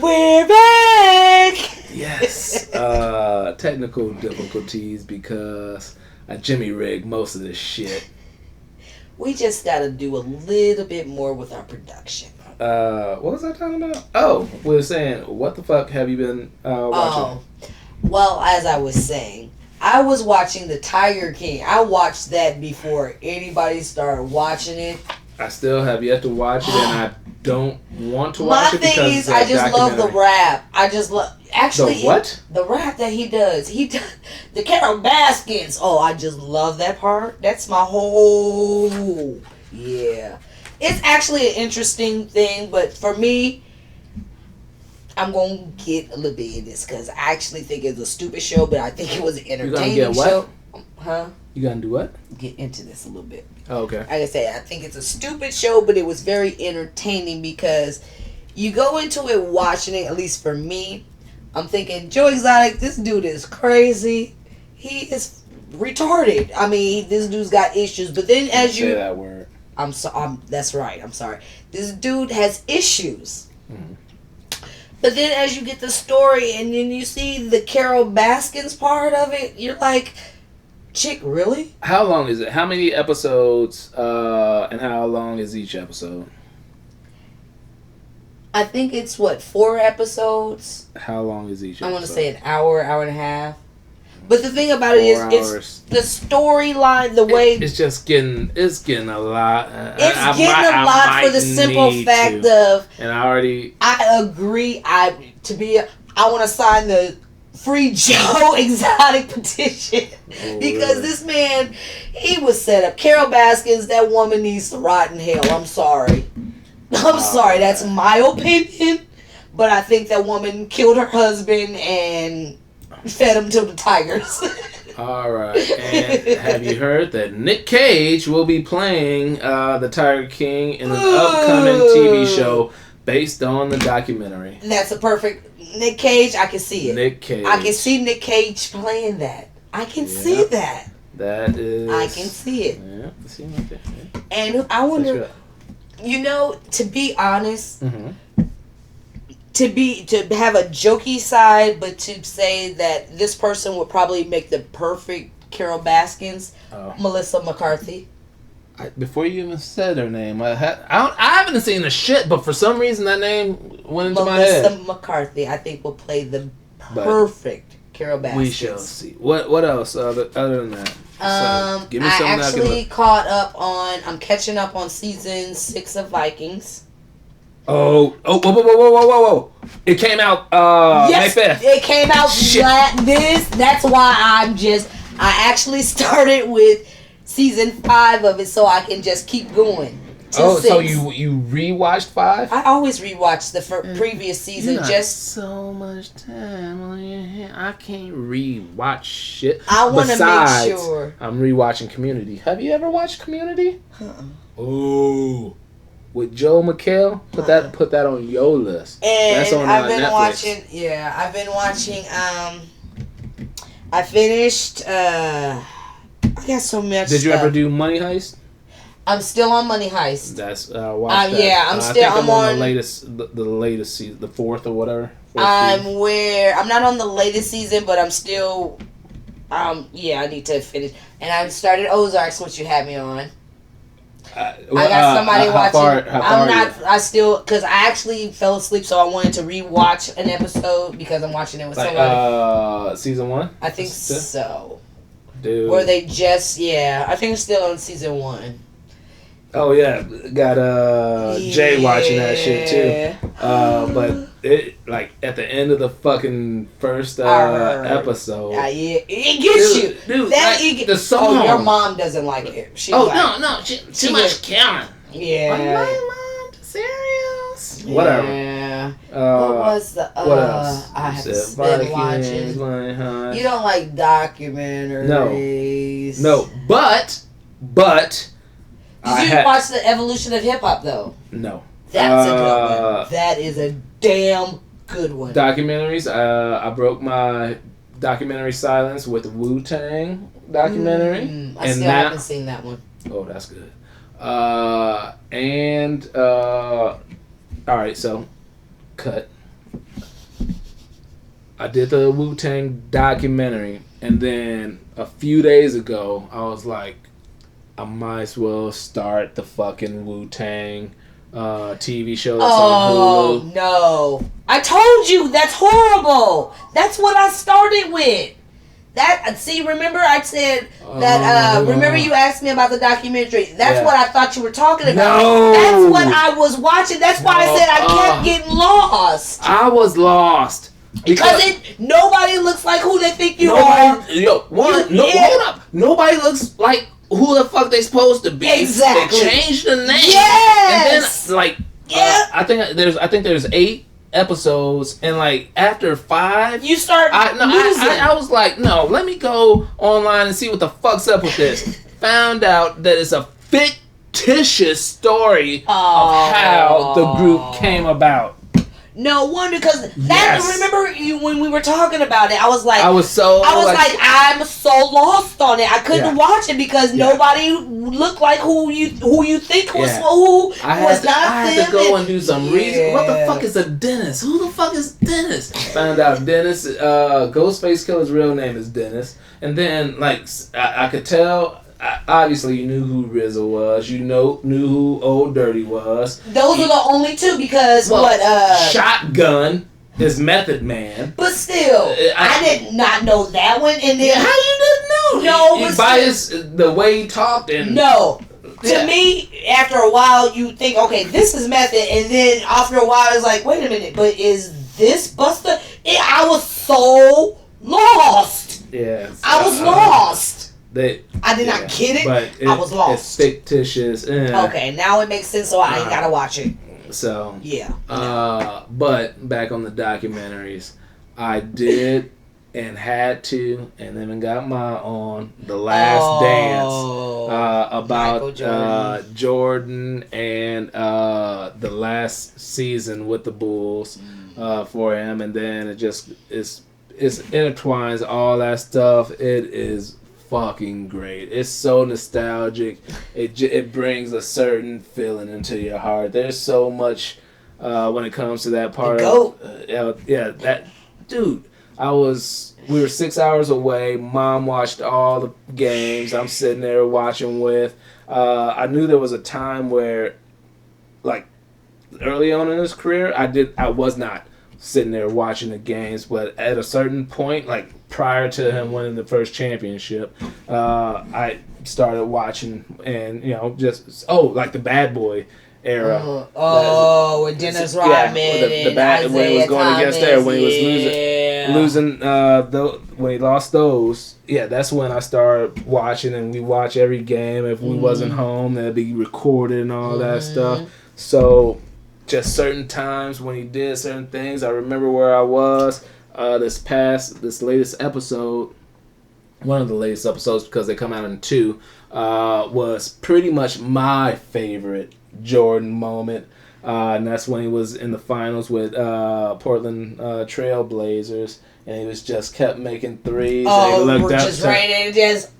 We're back! Yes. Technical difficulties because I Jimmy rigged most of this shit. We just gotta do a little bit more with our production. What was I talking about? Oh, we were saying, what the fuck have you been watching? Oh, well, as I was saying, I was watching The Tiger King. I watched that before anybody started watching it. I still have yet to watch it, and I don't want to watch it because my thing is, I just love the rap. I just love... Actually, the what? The rap that he does. He does the Carol Baskins. Oh, I just love that part. That's my whole... Yeah. It's actually an interesting thing, but for me, I'm going to get a little bit in this because I actually think it's a stupid show, but I think it was an entertaining you gonna get what? show. Huh? You gonna do what? Get into this a little bit. Oh, okay. Like I said, I think it's a stupid show, but it was very entertaining because you go into it watching it, at least for me, I'm thinking, Joe Exotic, this dude is crazy. He is retarded. I mean, this dude's got issues. But then as you... Say that word. That's right. I'm sorry. This dude has issues. Mm-hmm. But then as you get the story and then you see the Carol Baskins part of it, you're like... Chick, really? How long is it? How many episodes, and how long is each episode? I think it's, 4 episodes? How long is each episode? I want to say an hour, hour and a half. But the thing about it is, it's the storyline, the way... It's getting a lot. It's getting a lot for the simple fact of... And I agree. I want to sign the Free Joe Exotic petition. Because this man, he was set up. Carol Baskins, that woman needs to rot in hell. I'm sorry. I'm sorry. That's my opinion. But I think that woman killed her husband and fed him to the tigers. Alright. And have you heard that Nick Cage will be playing the Tiger King in an upcoming TV show based on the documentary? That's a perfect... Nick Cage, I can see it. Nick Cage. I can see Nick Cage playing that. I can see that. That is... I can see it. Yeah, see right there. Yeah. And I wonder... to be honest... Mm-hmm. To have a jokey side, but to say that this person would probably make the perfect Carol Baskins, Melissa McCarthy. Before you even said her name, I haven't seen the shit, but for some reason that name went into my head. Melissa McCarthy, I think, will play the perfect Carol Baskins. We shall see. What else other than that? Give me something I actually I'm catching up on season 6 of Vikings. Whoa. It came out yes, May 5th. It came out that's why I actually started with season 5 of it so I can just keep going. So you rewatched 5? I always rewatch the previous season. So much time on your hand. I can't rewatch shit. I want to make sure. I'm rewatching Community. Have you ever watched Community? Oh. With Joel McHale, put that on your list. And that's on I've been Netflix. watching. I finished. I got so much. Did you ever do Money Heist? I'm still on Money Heist. That's watch that. Yeah, I'm on the latest season, the 4th or whatever. I'm not on the latest season, but I'm still. I need to finish. And I started Ozarks, which you had me on. I got somebody watching. I'm not. I still because I actually fell asleep, so I wanted to rewatch an episode because I'm watching it with somebody. Season 1. I think so. Dude. Where they just I think it's still on season 1. Oh yeah, got Jay watching that shit too. But it at the end of the fucking first episode. It gets you. Dude, the song. Your mom doesn't like it. No, too much killing. Yeah. My mom serious. Yeah. Whatever. What was the what else? I have been watching. You don't like documentaries. No, but Did you watch the Evolution of Hip Hop though? No. That's a good one. That is a damn good one. Documentaries. I broke my documentary silence with the Wu-Tang documentary. I still haven't seen that one. Oh, that's good. All right, so cut. I did the Wu-Tang documentary, and then a few days ago, I was like, I might as well start the fucking Wu-Tang TV show that's on Hulu. Oh, no. I told you, that's horrible. That's what I started with. Remember I said that, remember you asked me about the documentary. That's what I thought you were talking about. No. That's what I was watching. That's why I said I kept getting lost. I was lost. Because nobody looks like who they think you are. Hold up. Nobody looks like who the fuck they supposed to be. Exactly. They changed the name. Yes. And then I think there's 8 episodes, and like after 5, you start losing. I was like, no, let me go online and see what the fuck's up with this. Found out that it's a fictitious story of how the group came about. No wonder, because remember you when we were talking about it, I was like, I'm so lost on it. I couldn't watch it because nobody looked like who you think was who I had to go and do some research. What the fuck is a Dennis? Who the fuck is Dennis? Found out Dennis, Ghostface Killer's real name is Dennis, and then like I could tell. Obviously, you knew who RZA was. You knew who Old Dirty was. Those were the only two because Shotgun is Method Man. But still, I did not know that one. And then how you didn't know? No, but the way he talked and To me, after a while, you think, okay, this is Method, and then after a while, it's like, wait a minute, but is this Busta? I was so lost. Yeah, I was lost. I did not get it, but I was lost. It's fictitious. Okay, now it makes sense, so I ain't gotta watch it. So yeah. But back on the documentaries, I did and had to, and then got my on The Last Dance about Jordan and the last season with the Bulls for him, and then it intertwines all that stuff. It is fucking great. It's so nostalgic. It brings a certain feeling into your heart. There's so much when it comes to that part that dude. We were 6 hours away. Mom watched all the games. I'm sitting there watching with. I knew there was a time where, like, early on in his career, I was not sitting there watching the games, but at a certain point, like prior to him winning the first championship, I started watching, and like the Bad Boy era. With Dennis Rodman and when he was going against there, when he was losing when he lost those. Yeah, that's when I started watching, and we watch every game. If we wasn't home, that'd be recorded and all that stuff. So just certain times when he did certain things, I remember where I was. This latest episode, one of the latest episodes because they come out in 2, was pretty much my favorite Jordan moment, and that's when he was in the finals with Portland Trail Blazers, and he was just kept making threes. And he looked up just right and just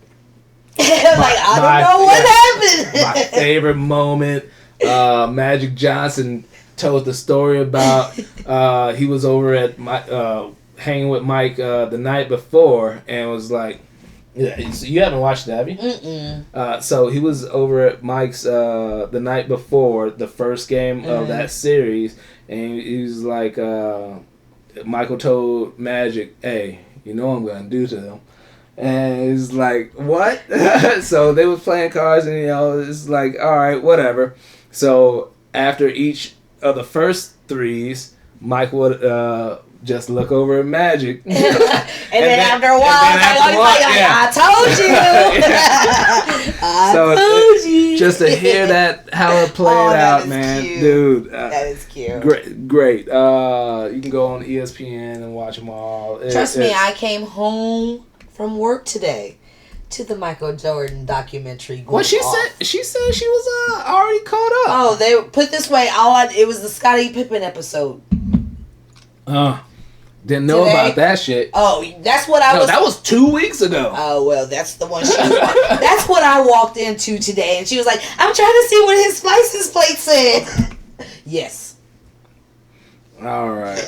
I don't know what happened. My favorite moment. Magic Johnson told the story about he was over at hanging with Mike the night before, and was like, you haven't watched it, have you? Mm-mm. So he was over at Mike's the night before the first game of that series, and he was like, Michael told Magic, hey, you know what I'm going to do to them. And he's like, what? So they were playing cards, and it's like, all right, whatever. So after each of the first threes, Mike would just look over at Magic. and then after a while, I told you. I told you. Just to hear that, how it played out, man. Cute. Dude. That is cute. Great. You can go on ESPN and watch them all. Trust me, I came home from work today to the Michael Jordan documentary. What she said? She said she was already caught up. Oh, they put this way. It was the Scottie Pippen episode. Didn't know about that shit. Oh, that's what I was. That was 2 weeks ago. Oh well, that's the one. That's what I walked into today, and she was like, "I'm trying to see what his license plate said." Yes. All right.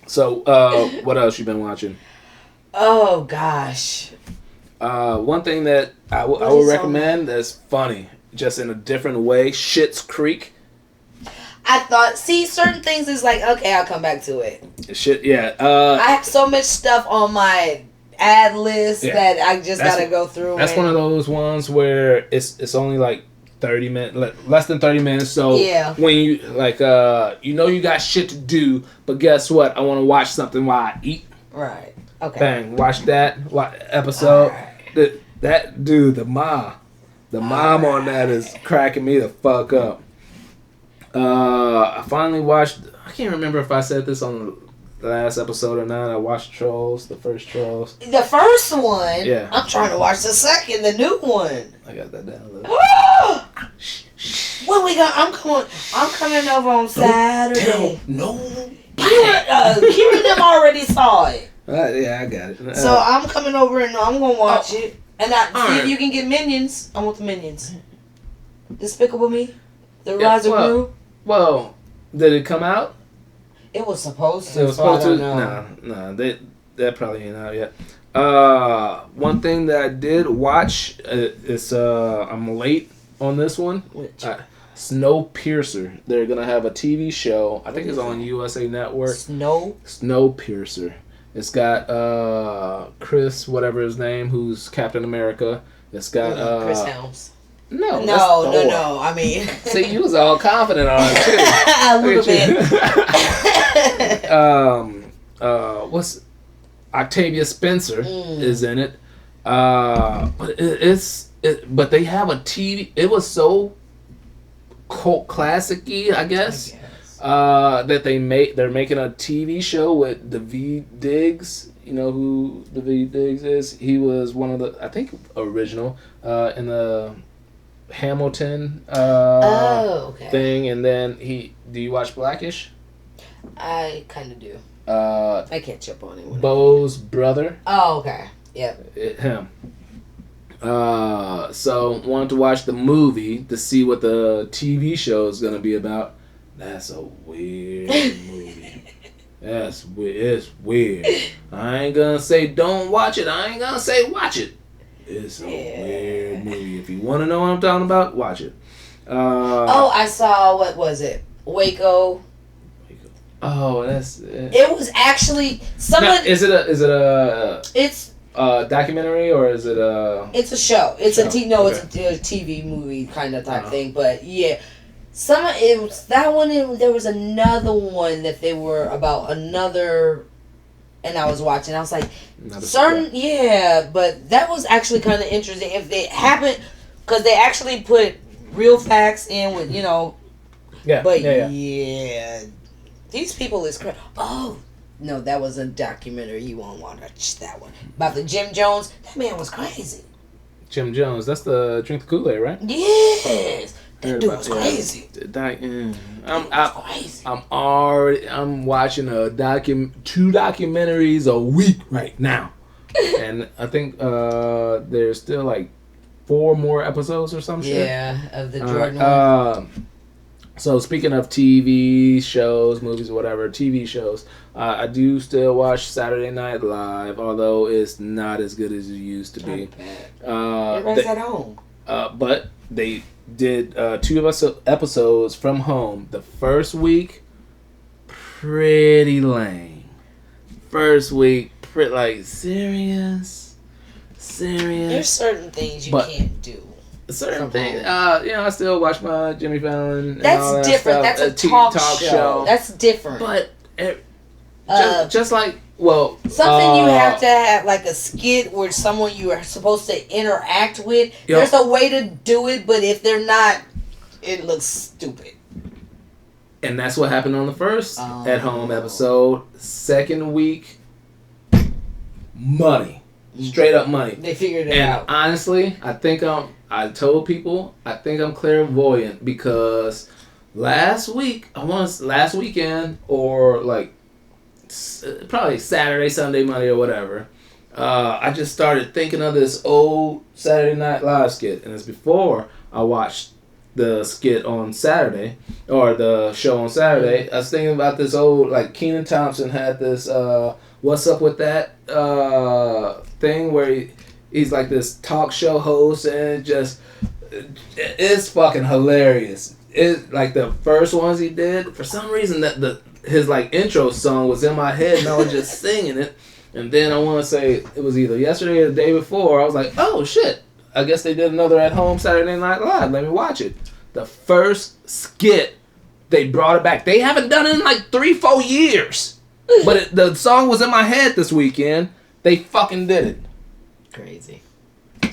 So, what else you been watching? Oh gosh. One thing that I would recommend that's funny, just in a different way. Schitt's Creek. I thought, certain things is like, okay, I'll come back to it. Shit, yeah. I have so much stuff on my ad list that I just gotta go through. That's one of those ones where it's only like 30 minutes, less than 30 minutes. So when you like, you got shit to do, but guess what? I want to watch something while I eat. Right. Okay. Bang. Watch that episode. Right. That dude, the mom on that is cracking me the fuck up. I finally watched. I can't remember if I said this on the last episode or not. I watched Trolls, the first Trolls. The first one. Yeah. I'm trying to watch the second, the new one. I got that down. When we got? I'm coming over on Saturday. No. Kira them already saw it. Yeah, I got it. So I'm coming over and I'm gonna watch it, and see if you can get Minions. I want the Minions. Despicable Me, the Rise of Gru. Well, did it come out? It was supposed to. It was supposed to. No, that probably ain't out yet. One thing that I did watch is I'm late on this one. Which? Snowpiercer. They're gonna have a TV show. I think it's on USA Network. Snowpiercer. It's got Chris, whatever his name, who's Captain America. It's got Chris Helms. No. I mean, see, you was all confident on it too. A little bit. What's Octavia Spencer is in it. But but they have a TV. It was so cult classic-y, I guess. That they're making a TV show with Daveed Diggs. You know who Daveed Diggs is? He was one of the, I think, original in the Hamilton thing, and then do you watch Blackish? I kind of do. I catch up on it. Bo's brother. Oh, okay. Yep. Him. So wanted to watch the movie to see what the TV show is gonna be about. That's a weird movie. It's weird. I ain't gonna say don't watch it. I ain't gonna say watch it. It's a weird movie. If you want to know what I'm talking about, watch it. I saw, what was it? Waco. Oh, that's it. It was actually Is it a It's documentary or is it a? It's a show. It's show. It's a TV movie kind of type thing. But yeah, it was that one. There was another one that they were about another, and I was watching. I was like, but that was actually kind of interesting. If it happened, because they actually put real facts in with these people is crazy. Oh. No, that was a documentary. You won't want to watch that one. About the Jim Jones. That man was crazy. Jim Jones. That's the Drink the Kool-Aid, right? Yes. That dude was crazy. I'm watching two documentaries a week right now. And I think there's still like 4 more episodes or some shit. Yeah, of the Jordan one. So speaking of TV shows, movies, whatever, TV shows, I do still watch Saturday Night Live, although it's not as good as it used to be. Everybody's at home. But they did 2 episodes from home. The first week, pretty lame. First week, serious. There's certain things you can't do. Certain things, I still watch my Jimmy Fallon. That's different. That's a talk show. That's different. But just like something you have to have, like a skit where someone you are supposed to interact with. There's a way to do it, but if they're not, it looks stupid. And that's what happened on the first at home episode. Second week, money, straight up money. They figured it out. And honestly, I told people I think I'm clairvoyant because last weekend or like probably Saturday, Sunday, Monday, or whatever, I just started thinking of this old Saturday Night Live skit, and it's before I watched the skit on Saturday, or the show on Saturday, I was thinking about this old, like, Kenan Thompson had this, What's Up With That thing where he's like this talk show host, and it's fucking hilarious. It, like, the first ones he did, for some reason his like intro song was in my head, and I was just singing it. And then I want to say it was either yesterday or the day before, I was like, oh shit, I guess they did another At Home Saturday Night Live. Let me watch it. The first skit, they brought it back. They haven't done it in like 3-4 years. But the song was in my head this weekend. They fucking did it. Crazy.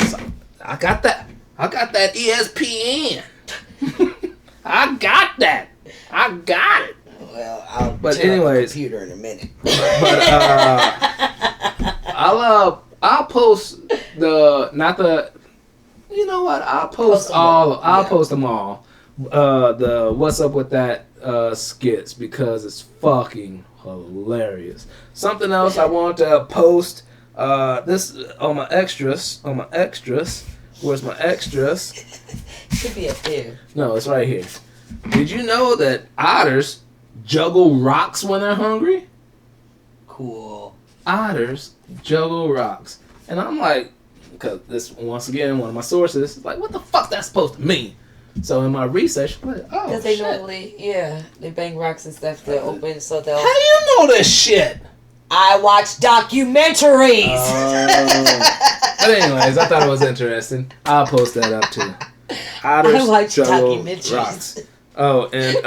So, I got that ESPN. I got that. I got it. Well, I'll but turn anyways, up the computer in a minute. But I'll post you know what? I'll post them all. The What's Up With That skits, because it's fucking hilarious. Something else I want to post this on my extras. Where's my extras? Should be up there. No, it's right here. Did you know that otters juggle rocks when they're hungry? Cool. Otters juggle rocks. And I'm like, because this, once again, one of my sources, is like, what the fuck that's supposed to mean? So in my research, I'm like, oh, because they normally, they bang rocks and stuff to open, so they'll... How do you know this shit? I watch documentaries. But anyways, I thought it was interesting. I'll post that up too. Otters juggle rocks. Oh, and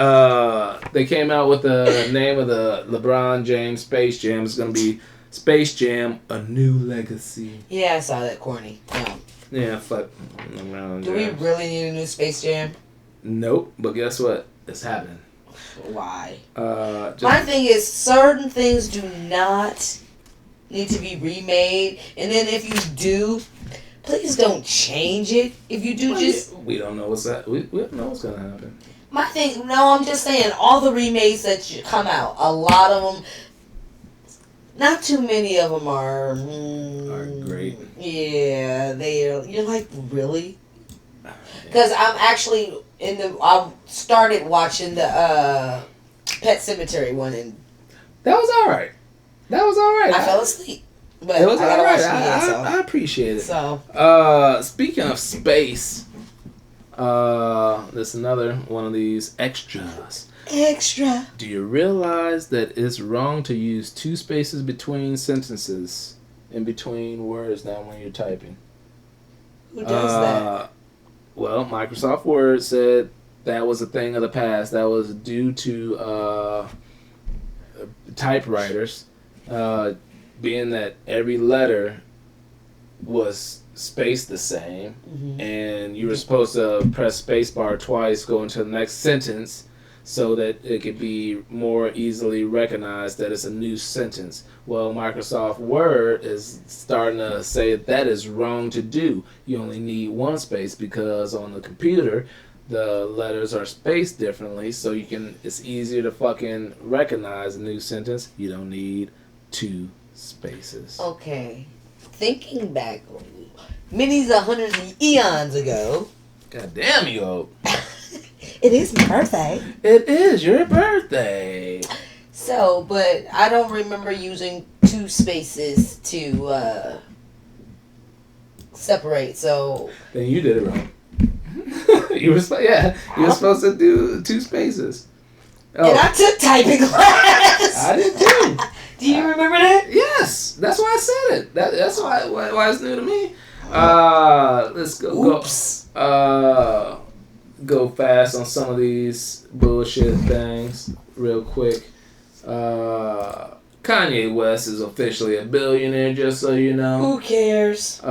they came out with the name of the LeBron James Space Jam. It's going to be Space Jam, A New Legacy. Yeah, I saw that, corny. Yeah, fuck. Do we really need a new Space Jam? Nope, but guess what? It's happening. Why? My thing is, certain things do not need to be remade, and then if you do, please don't change it. If you do, we don't know what's that. We don't know what's gonna happen. My thing, no, I'm just saying, all the remakes that come out, a lot of them, not too many of them are great. Yeah, you're like, really? Because I'm actually I started watching the Pet Cemetery one, and that was all right. I fell asleep, but it was all right. I appreciate it. So, speaking of space, there's another one of these extras. Extra. Do you realize that it's wrong to use 2 spaces between sentences, in between words now when you're typing? Who does that? Well, Microsoft Word said that was a thing of the past. That was due to typewriters, being that every letter was spaced the same, and you were supposed to press spacebar twice, go into the next sentence, so that it could be more easily recognized that it's a new sentence. Well, Microsoft Word is starting to say that is wrong to do. You only need 1 space, because on the computer, the letters are spaced differently, so it's easier to fucking recognize a new sentence. You don't need 2 spaces. Okay. Thinking back, many hundreds of eons ago. God damn you, old. It is my birthday. It is your birthday. So, but I don't remember using 2 spaces to separate. So then you did it wrong. you were supposed to do 2 spaces. Oh. And I took typing class. I did too. Do you remember that? Yes, that's why I said it. That's why it's new to me. Let's go. Oops. Go fast on some of these bullshit things real quick. Kanye West is officially a billionaire, just so you know. Who cares?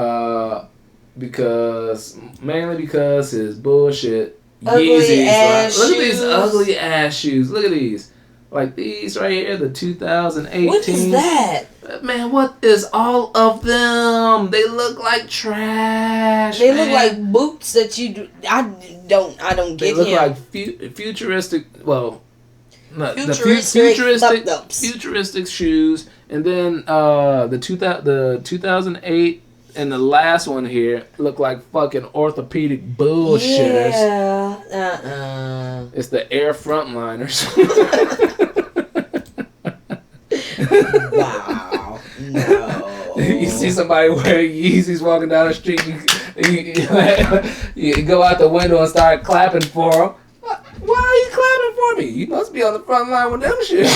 Mainly because his bullshit ugly Yeezys. ass Look at shoes. these ugly ass shoes. Look at these. Like these right here, the 2018. What is that? Man, what is all of them? They look like trash. They look like boots that you do. I don't get They look him. like futuristic. Well, Futuristic futuristic shoes, and then the 2008 And the last one here look like fucking orthopedic bullshitters. Yeah. It's the Air Frontliners. Wow. No. You see somebody wearing Yeezys walking down the street, you go out the window and start clapping for them. Why are you clapping for me? You must be on the front line with them shit.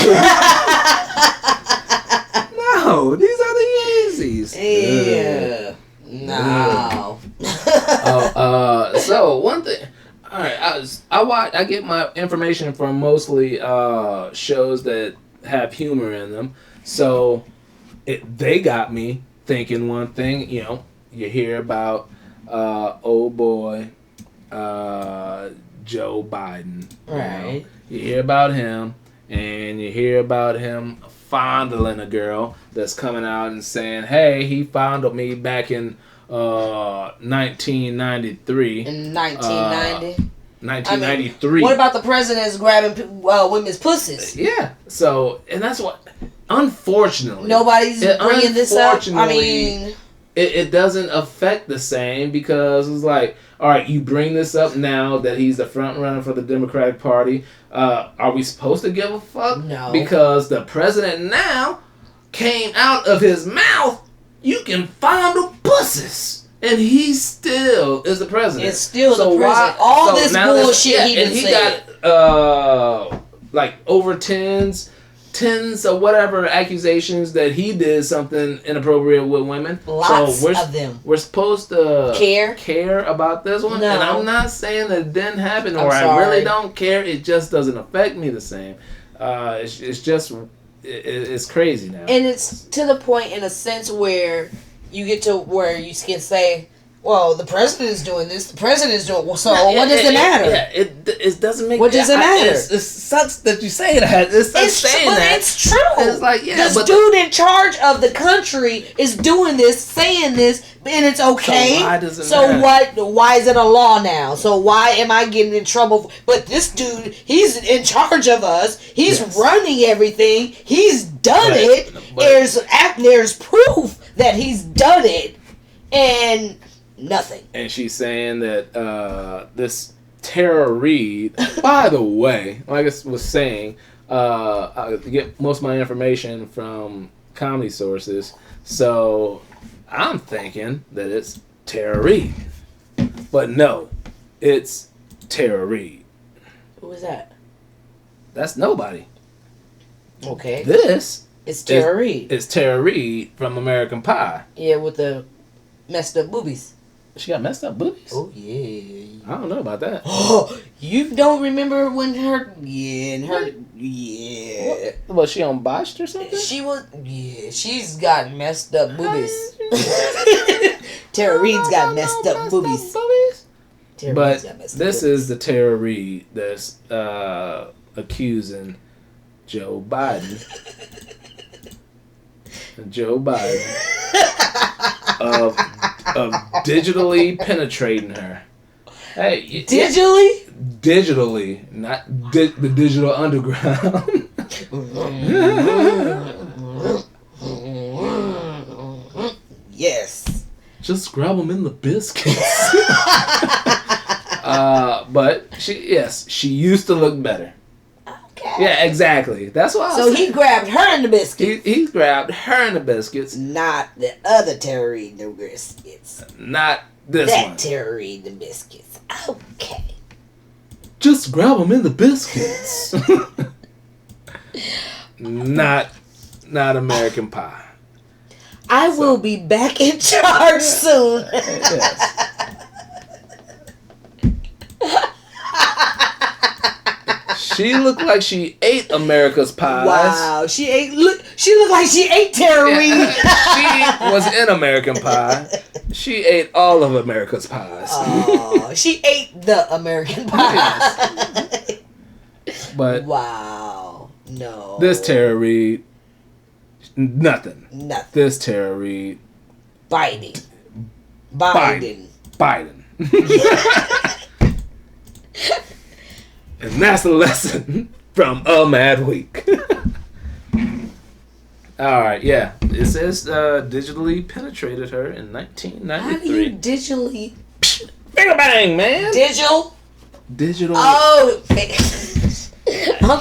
No, these are the Yeezys. Yeah. No. So one thing. All right, I get my information from mostly shows that have humor in them. So they got me thinking one thing. You know, you hear about old boy Joe Biden. Right. You hear about him, and you hear about him fondling a girl that's coming out and saying, "Hey, he fondled me back in 1993." In 1990. 1993. I mean, what about the presidents grabbing women's pussies? Yeah. So, and that's what. Unfortunately, nobody's bringing this up. I mean, it doesn't affect the same because it's like, all right, you bring this up now that he's the front runner for the Democratic Party. Are we supposed to give a fuck? No. Because the president now came out of his mouth, you can fondle pussies. And he still is the president. It's still the president. All this bullshit he done said. Got like over tens of whatever accusations that he did something inappropriate with women. Lots of them. We're supposed to care about this one. No. And I'm not saying that it didn't happen or I really don't care. It just doesn't affect me the same. It's just it's crazy now. And it's to the point in a sense where you get to where you can say, well, the president is doing this, the president is doing, well, so what does it matter? Yeah, it doesn't make. What does it matter? It sucks that you say that. It sucks saying that. It's true. It's like, yeah, this dude in charge of the country is doing this, saying this, and it's okay. So why does it matter? what? Why is it a law now? So why am I getting in trouble? But this dude, he's in charge of us. He's running everything. He's done it. There's proof that he's done it, and nothing. And she's saying that this Tara Reade, by the way, like I was saying, I get most of my information from comedy sources, so I'm thinking that it's Tara Reade. But no, it's Tara Reade. Who is that? That's nobody. Okay. This is Tara Reade. It's Tara Reade from American Pie. Yeah, with the messed up boobies. She got messed up boobies? Oh, yeah. I don't know about that. Oh, you don't remember when her... Yeah. What? Was she on botched or something? She was... Yeah, she's got messed up boobies. Tara Reid's got messed up boobies. But this is the Tara Reade that's accusing Joe Biden. Joe Biden of digitally penetrating her. Hey, digitally? Digitally, not the digital underground. Yes. Just grab them in the biscuits. But she used to look better. Okay. Yeah, exactly. That's why. So he grabbed her in the biscuits. He grabbed her in the biscuits. Not the other Tara Reade in the biscuits. Not this one. That Tara Reade in the biscuits. Okay. Just grab them in the biscuits. Not American Pie. I will be back in charge soon. Yes. She looked like she ate America's pies. Wow, she looked like she ate Tara Reade. She was in American Pie. She ate all of America's pies. Oh, she ate the American Pie. Yes. But wow, no. This Tara Reade, nothing. This Tara Reade, Biden. And that's a lesson from A Mad Week. All right, yeah. It says digitally penetrated her in 1993. How do you digitally? Finger bang, man. Digital. Oh.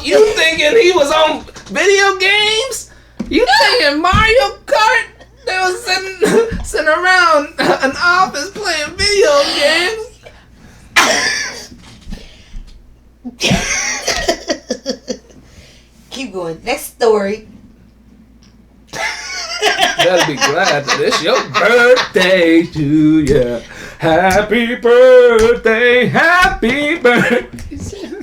You thinking he was on video games? You thinking Mario Kart? They was sitting around an office playing video games? Keep going. Next story. Better be glad that it's your birthday to ya. Happy birthday, happy birthday.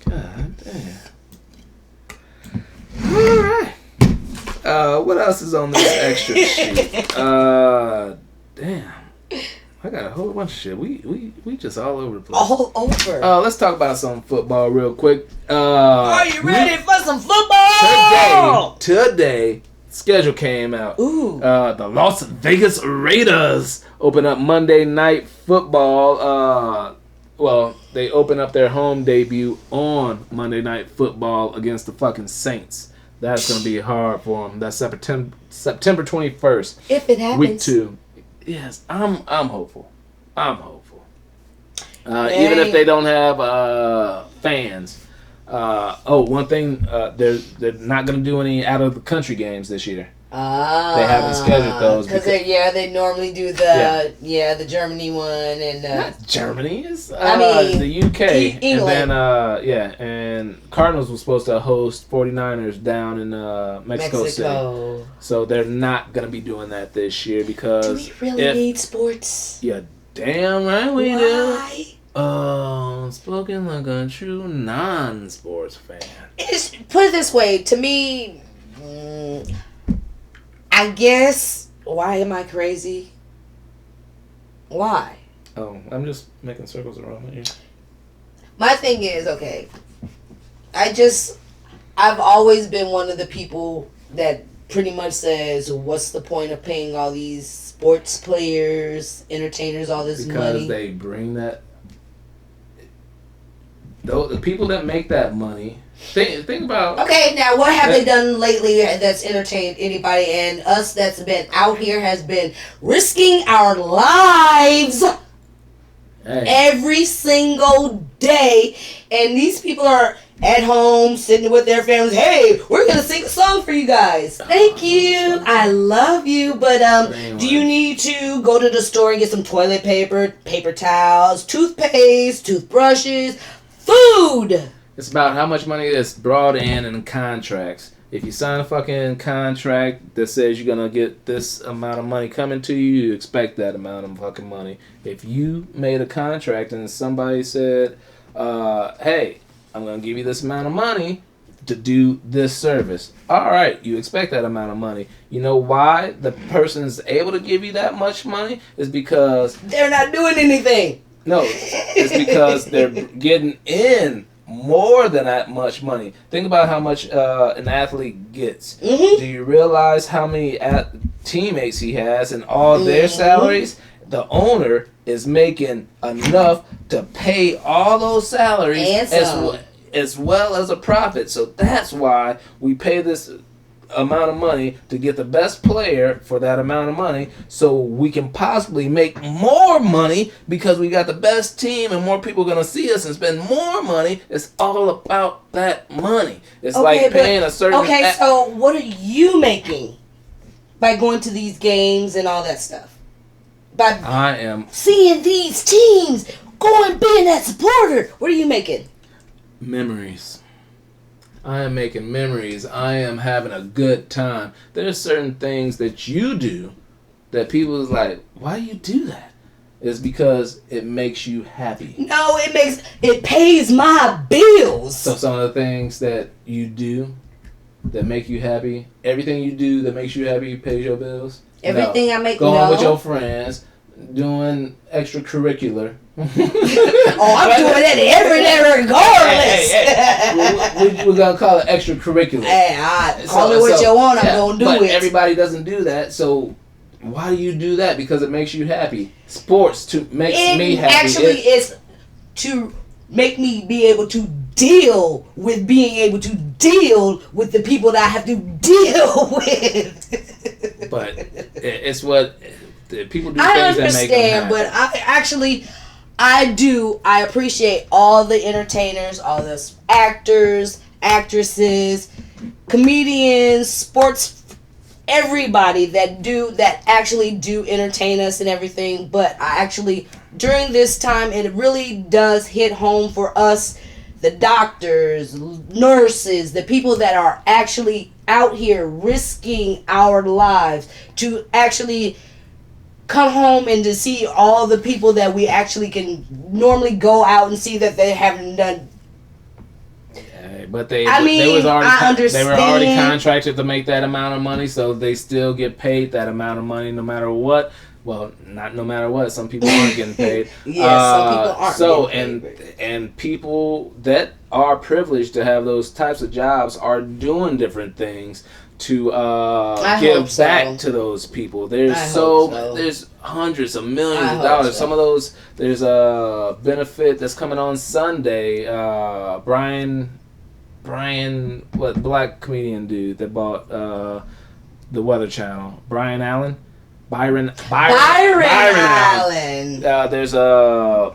God damn. Alright. What else is on this extra sheet? Damn. I got a whole bunch of shit. We just all over the place. All over. Let's talk about some football real quick. Are you ready for some football? Today, schedule came out. Ooh. The Las Vegas Raiders open up Monday Night Football. Well, they open up their home debut on Monday Night Football against the fucking Saints. That's going to be hard for them. That's September 21st. If it happens. Week 2. Yes, I'm hopeful. Even if they don't have fans. One thing, they're not going to do any out of the country games this year. They haven't scheduled those because they normally do the Germany one and not Germany. It's the UK England. and then and Cardinals was supposed to host 49ers down in Mexico City. So they're not gonna be doing that this year because do we really need sports? Yeah, damn right we Why? do. Spoken like a true non-sports fan. Put it this way, to me. I guess, why am I crazy? Why? Oh, I'm just making circles around here. My thing is, okay, I've always been one of the people that pretty much says, what's the point of paying all these sports players, entertainers, all this money? Because they bring that... The people that make that money... Think about... Okay, now what have they done lately that's entertained anybody? And us that's been out here has been risking our lives every single day. And these people are at home sitting with their families. Hey, we're going to sing a song for you guys. Thank you. I love you. But do you need to go to the store and get some toilet paper, paper towels, toothpaste, toothbrushes, food? It's about how much money is brought in contracts. If you sign a fucking contract that says you're going to get this amount of money coming to you, you expect that amount of fucking money. If you made a contract and somebody said, hey, I'm going to give you this amount of money to do this service. All right, you expect that amount of money. You know why the person's able to give you that much money? Is because... they're not doing anything. No, it's because they're getting in more than that much money. Think about how much an athlete gets. Mm-hmm. Do you realize how many teammates he has and all their salaries? The owner is making enough to pay all those salaries as well as a profit. So that's why we pay this amount of money to get the best player for that amount of money, so we can possibly make more money because we got the best team and more people are going to see us and spend more money. It's all about that money. It's like paying a certain... Okay, so what are you making by going to these games and all that stuff? I am seeing these teams, being that supporter. What are you making? Memories. I am making memories. I am having a good time. There's certain things that you do that people is like, why do you do that? It's because it makes you happy. No, it pays my bills. So some of the things that you do that make you happy, everything you do that makes you happy pays your bills. Everything I make. Going with your friends, doing extracurricular. I'm doing that every day regardless. We're going to call it extracurricular. Hey, call it what you want, I'm going to do it. Everybody doesn't do that, so why do you do that? Because it makes you happy. Sports makes me happy. Actually, it's to make me be able to deal with being able to deal with the people that I have to deal with. But it's what people do. I things that make them understand, but I appreciate all the entertainers, all the actors, actresses, comedians, sports, everybody that actually do entertain us and everything. But during this time, it really does hit home for us, the doctors, nurses, the people that are actually out here risking our lives to actually come home and to see all the people that we actually can normally go out and see that they haven't done. But they were already contracted to make that amount of money, so they still get paid that amount of money no matter what. Well, not no matter what. Some people aren't getting paid. Some people aren't. So getting paid. and people that are privileged to have those types of jobs are doing different things to give back to those people. There's hundreds of millions of dollars. Some of those, there's a benefit that's coming on Sunday. Brian, what black comedian dude that bought the Weather Channel? Byron Allen. There's a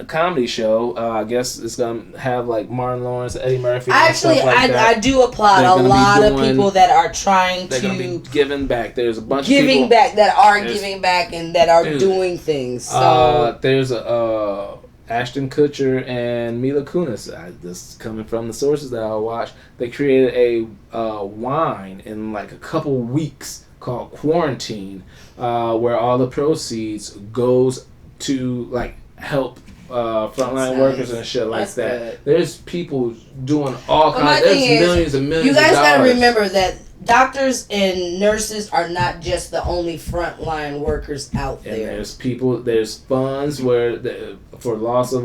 comedy show. I guess it's gonna have like Martin Lawrence, Eddie Murphy. I do applaud a lot of people that are trying they're to. They're gonna be giving back. There's a bunch of people giving back that are giving back and that are doing things. So there's Ashton Kutcher and Mila Kunis. This is coming from the sources that I watch. They created a wine in like a couple weeks called Quarantine, where all the proceeds goes to like help frontline workers and shit like that. Good. There's people doing all kinds. There's millions and millions. You guys got to remember that doctors and nurses are not just the only frontline workers out there. And there's funds for loss of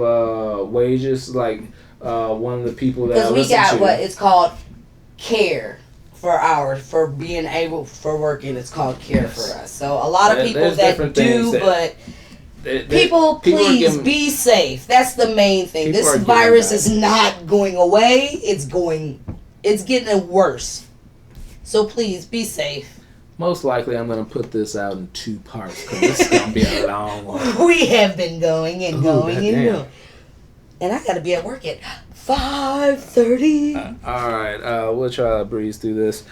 wages. Like one of the people that we got what it's called care. For being able for working, it's called care for us. So a lot of people that do, but people please be safe. That's the main thing. This virus is not going away. It's getting worse. So please be safe. Most likely, I'm going to put this out in 2 parts because this is going to be a long one. We have been going and going and going, and I got to be at work at 5:30. All right, we'll try to breeze through this.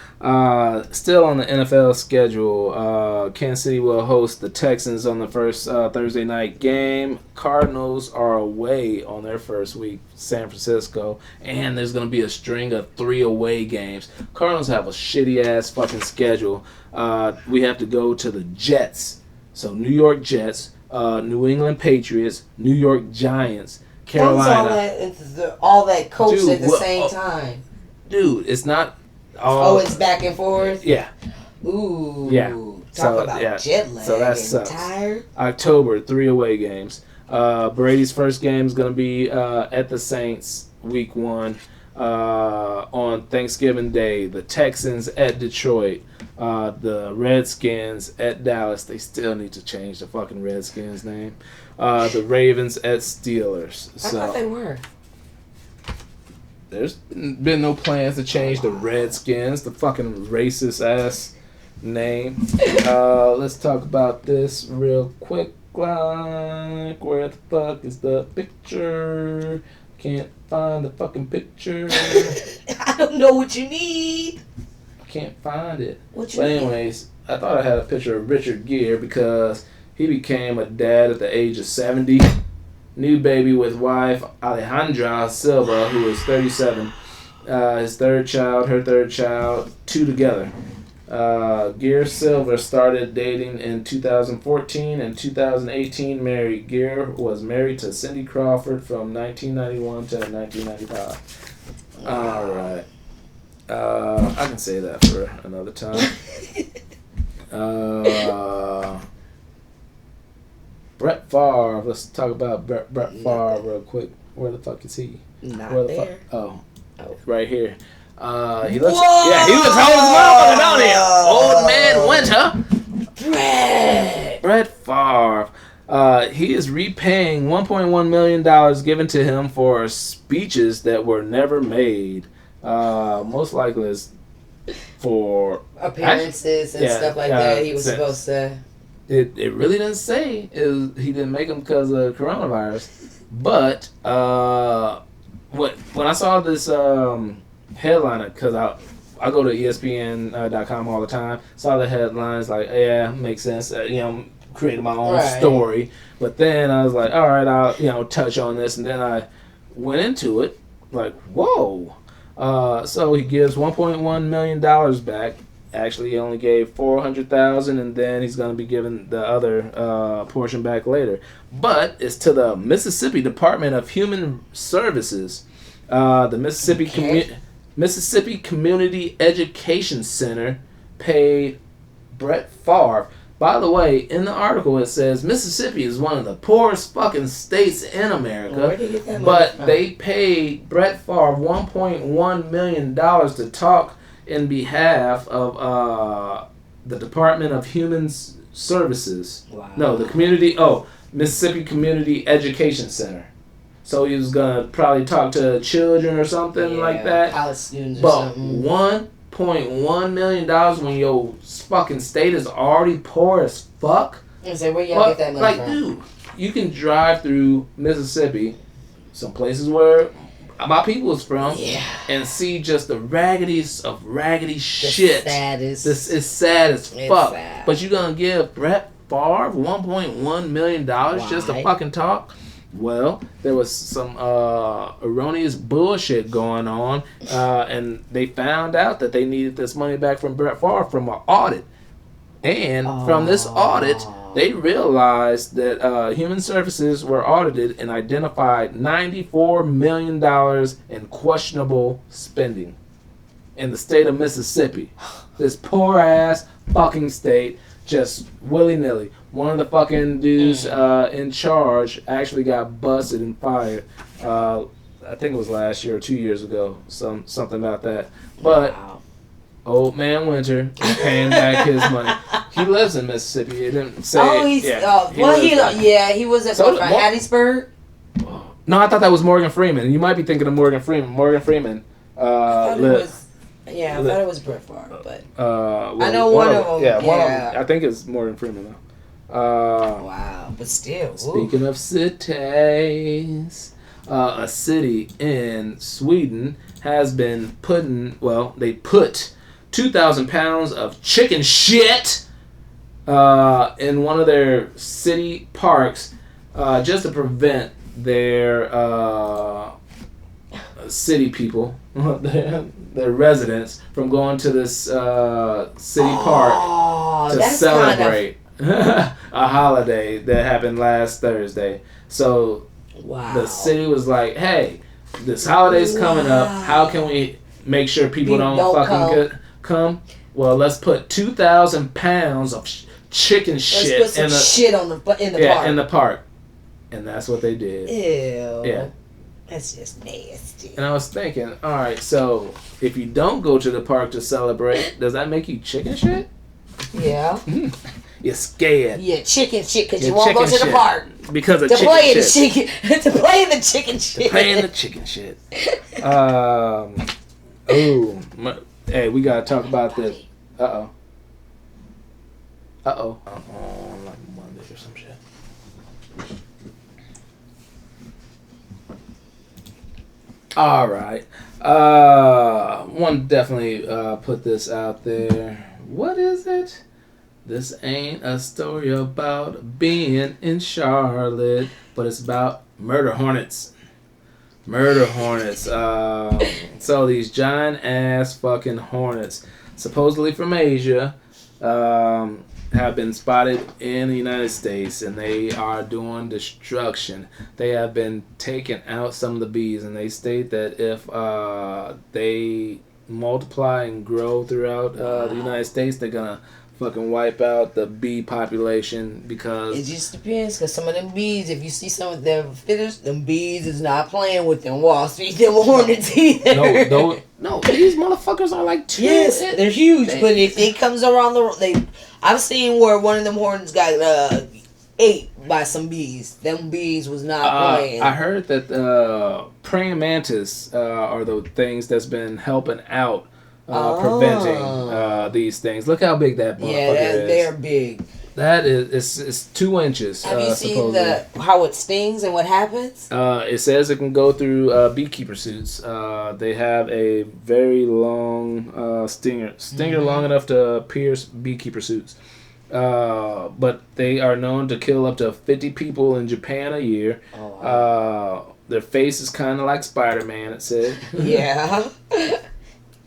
Still on the NFL schedule, Kansas City will host the Texans on the first Thursday night game. Cardinals are away on their first week, San Francisco, and there's going to be a string of 3 away games. Cardinals have a shitty-ass fucking schedule. We have to go to the Jets. So New York Jets, New England Patriots, New York Giants, Carolina. All that coach at the same time. Dude, it's not all... Oh, it's back and forth? Yeah. Ooh. Yeah. Talk about jet lag. So that sucks. Tired. October, 3 away games. Brady's first game is going to be at the Saints, week 1. On Thanksgiving Day, the Texans at Detroit, the Redskins at Dallas. They still need to change the fucking Redskins name. The Ravens at Steelers. I thought they were. There's been no plans to change the Redskins, the fucking racist ass name. Let's talk about this real quick. Like, where the fuck is the picture? Can't find the fucking picture. I don't know what you need. I can't find it. What you need? Anyways, I thought I had a picture of Richard Gere because he became a dad at the age of 70. New baby with wife Alejandra Silva, who is 37. His third child, her third child, 2 together. Gere Silva started dating in 2014 and 2018 married. Gere was married to Cindy Crawford from 1991 to 1995. Alright. I can say that for another time. Brett Favre. Let's talk about Brett Favre real quick. Where the fuck is he? Not there. Oh, right here. He looks old as motherfucker, don't he? Old man Winter. Brett Favre. He is repaying $1.1 million given to him for speeches that were never made. Most likely it's for appearances and stuff like that. He was supposed to. It really didn't say he didn't make them because of coronavirus. But when I saw this headliner, because I go to ESPN.com all the time, saw the headlines like, yeah, makes sense. Created my own story. But then I was like, all right, I'll touch on this, and then I went into it like, whoa. So he gives $1.1 million back. Actually, he only gave $400,000, and then he's going to be giving the other portion back later. But it's to the Mississippi Department of Human Services, the Mississippi Community Education Center paid Brett Favre. By the way, in the article it says Mississippi is one of the poorest fucking states in America. Where did you get that money but from? They paid Brett Favre $1.1 million to talk in behalf of the Department of Human Services. Wow. No, Mississippi Community Education Center. So he was gonna probably talk to children or something like that. College students or but something. $1.1 million when your fucking state is already poor as fuck. And say, where y'all get that money from? Dude, you can drive through Mississippi, some places where my people is from, and see just the raggediest of raggedy shit. Saddest. This is sad as fuck. Sad. But you gonna give Brett Favre $1.1 million just to fucking talk? Well, there was some erroneous bullshit going on, and they found out that they needed this money back from Brett Favre from an audit. And from this audit, they realized that Human Services were audited and identified $94 million in questionable spending in the state of Mississippi. This poor ass fucking state, just willy-nilly. One of the fucking dudes in charge actually got busted and fired. I think it was last year or 2 years ago. Something about that. But Old Man Winter is paying back his money. He lives in Mississippi. It didn't say. He was at Hattiesburg. No, I thought that was Morgan Freeman. You might be thinking of Morgan Freeman. Morgan Freeman. I thought it was Brett Favre, but I know one of them. Yeah, one of them. I think it's Morgan Freeman though. Wow, but still. Speaking of cities, a city in Sweden has been they put 2,000 pounds of chicken shit in one of their city parks just to prevent their city people, their residents, from going to this city park to celebrate a holiday that happened last Thursday. So the city was like, hey, this holiday's coming up. How can we make sure people don't fucking come? Well, let's put 2,000 pounds of chicken shit in the park. In the park. And that's what they did. Ew. Yeah. That's just nasty. And I was thinking, all right, so if you don't go to the park to celebrate, does that make you chicken shit? Yeah. You're scared. Yeah, chicken shit because you won't go to the park. Because of chicken shit. To play in the chicken shit. To play in the chicken shit. Hey, we got to talk about this. Uh-oh. Like Monday or some shit. All right. Want to definitely put this out there. What is it? This ain't a story about being in Charlotte, but it's about murder hornets. Murder hornets. So these giant ass fucking hornets, supposedly from Asia, have been spotted in the United States, and they are doing destruction. They have been taking out some of the bees, and they state that if they multiply and grow throughout the United States, they're gonna fucking wipe out the bee population because it just depends. Because some of them bees, if you see some of them fitters, them bees is not playing with them Wall Street, them hornets either. No, these motherfuckers are like two. Yes, they're huge. But if they comes around I've seen where one of them hornets got ate by some bees. Them bees was not playing. I heard that praying mantis are the things that's been helping out preventing these things. Look how big that motherfucker is. They're big. That is it's 2 inches. Have you seen how it stings and what happens? It says it can go through beekeeper suits. They have a very long stinger long enough to pierce beekeeper suits. But they are known to kill up to 50 people in Japan a year. Oh, wow. Their face is kind of like Spider-Man, it said. Yeah.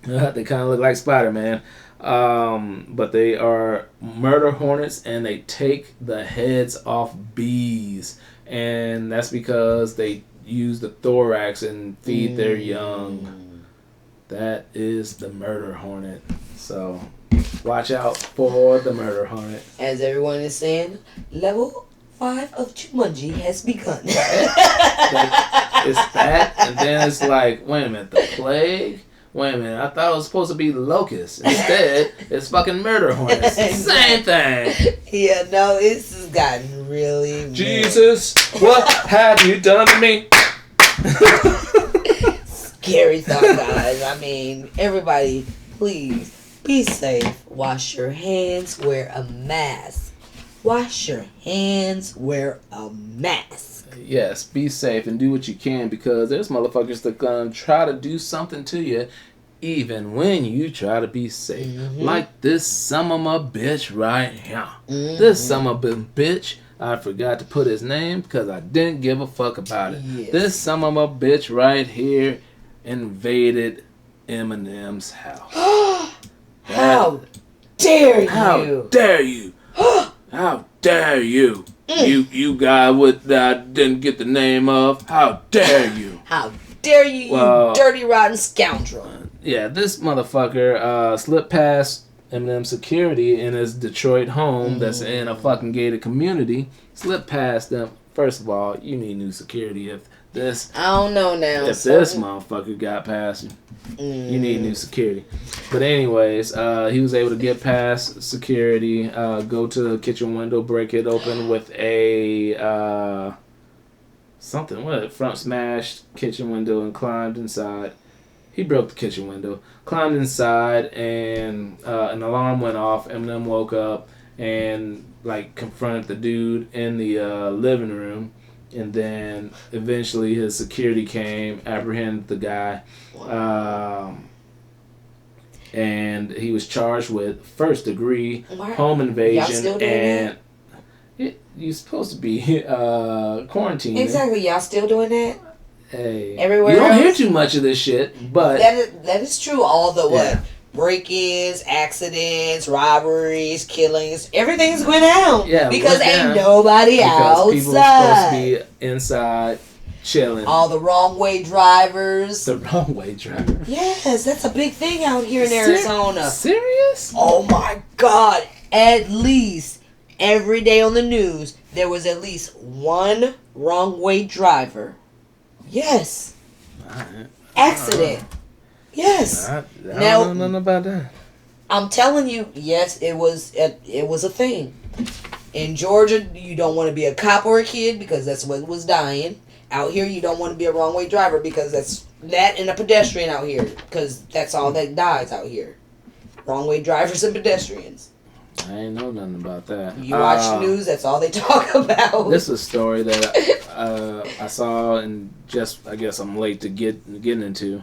They kind of look like Spider-Man. But they are murder hornets, and they take the heads off bees. And that's because they use the thorax and feed their young. That is the murder hornet. So watch out for the murder hornet. As everyone is saying, level 5 of Jumanji has begun. It's that, and then it's like, wait a minute, the plague? Wait a minute, I thought it was supposed to be locusts. Instead, it's fucking murder hornets. Same thing. Yeah, no, this has gotten really Jesus, what have you done to me? Scary thought, guys. I mean, everybody, please be safe. Wash your hands. Wear a mask. Wash your hands. Wear a mask. Yes, be safe and do what you can, because there's motherfuckers that gonna try to do something to you even when you try to be safe. Mm-hmm. Like this son of a bitch right here. Mm-hmm. This son of a bitch, I forgot to put his name because I didn't give a fuck about it. Yes. This son of a bitch right here invaded Eminem's house. How dare you? How dare you? How dare you? You guy that didn't get the name of. How dare you? How dare you, you dirty rotten scoundrel? Yeah, this motherfucker slipped past Eminem security in his Detroit home that's in a fucking gated community. Slipped past them. First of all, you need new security if this... I don't know now. If this motherfucker got past you. You need new security. But anyways, he was able to get past security, go to the kitchen window, break it open with a front smashed kitchen window, and climbed inside. He broke the kitchen window, climbed inside, and an alarm went off. Eminem woke up and confronted the dude in the living room. And then eventually his security came, apprehended the guy, and he was charged with first-degree home invasion. And you're supposed to be quarantined. Exactly, y'all still doing that? Hey, everywhere you don't else? hear too much of this shit, but that is true. All the break-ins, accidents, robberies, killings, everything's going down. Yeah, because ain't nobody outside. People are supposed to be inside chilling. All the wrong way drivers. The wrong way drivers. Yes, that's a big thing out here in Arizona. Serious? Oh my God! At least every day on the news there was at least one wrong way driver. Yes. Accident. Yes. I don't know nothing about that. I'm telling you, yes, it was a thing. In Georgia, you don't want to be a cop or a kid because that's what was dying. Out here, you don't want to be a wrong way driver because that's that and a pedestrian out here because that's all that dies out here. Wrong way drivers and pedestrians. I ain't know nothing about that. You watch the news, that's all they talk about. This is a story that I saw and just, I guess I'm late to getting into.